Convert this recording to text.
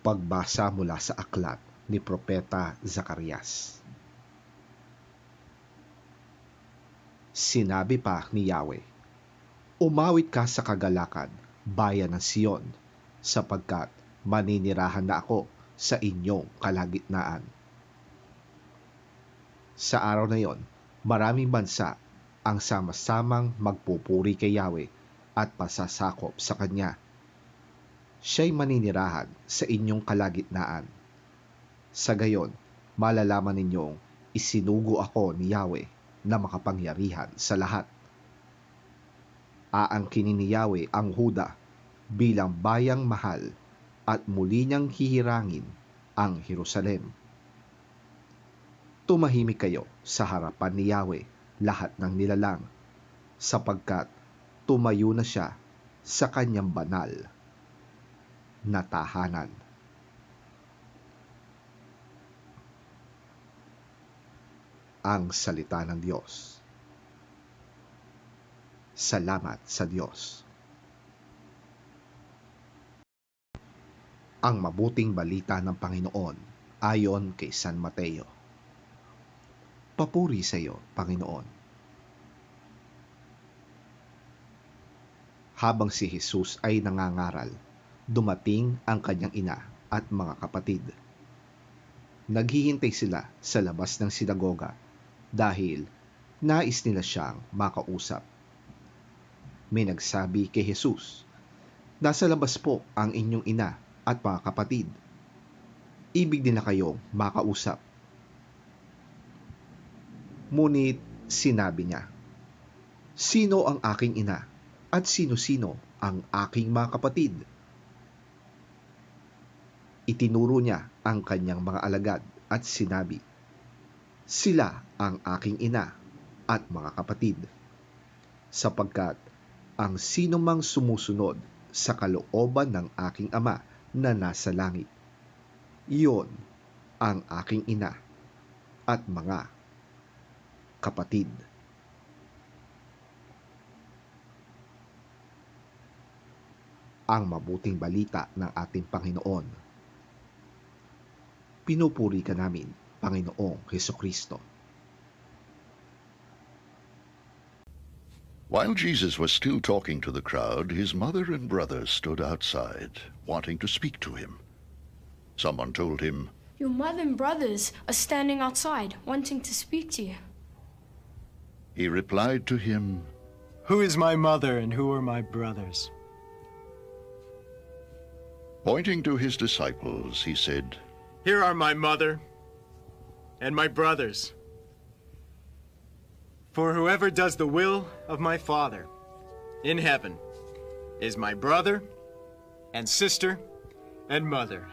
Pagbasa mula sa aklat ni Propeta Zacarias. Sinabi pa ni Yahweh, "Umawit ka sa kagalakan, bayan ng Siyon, sapagkat maninirahan na ako sa inyong kalagitnaan." Sa araw na yon, maraming bansa ang sama-samang magpupuri kay Yahweh at pasasakop sa Kanya. Siya'y maninirahan sa inyong kalagitnaan. Sa gayon, malalaman ninyong isinugo ako ni Yahweh na makapangyarihan sa lahat. Aangkinin ni Yahweh ang Huda bilang bayang mahal at muli niyang hihirangin ang Jerusalem. Tumahimik kayo sa harapan ni Yahweh lahat ng nilalang, sapagkat tumayo na siya sa kanyang banal na tahanan. Ang salita ng Diyos. Salamat sa Diyos. Ang mabuting balita ng Panginoon ayon kay San Mateo. Papuri sa iyo, Panginoon. Habang si Jesus ay nangangaral, dumating ang kanyang ina at mga kapatid. Naghihintay sila sa labas ng sinagoga dahil nais nila siyang makausap. May nagsabi kay Jesus, "Nasa labas po ang inyong ina at mga kapatid. Ibig nila kayong makausap." Ngunit sinabi niya, "Sino ang aking ina at sino-sino ang aking mga kapatid?" Itinuro niya ang kanyang mga alagad at sinabi, "Sila ang aking ina at mga kapatid, sapagkat ang sino mang sumusunod sa kalooban ng aking Ama na nasa langit, iyon ang aking ina at mga kapatid." Ang mabuting balita ng ating Panginoon. Pinupuri ka namin, Panginoong Hesukristo. While Jesus was still talking to the crowd, his mother and brothers stood outside, wanting to speak to him. Someone told him, "Your mother and brothers are standing outside, wanting to speak to you." He replied to him, "Who is my mother and who are my brothers?" Pointing to his disciples, he said, "Here are my mother and my brothers. For whoever does the will of my Father in heaven is my brother and sister and mother."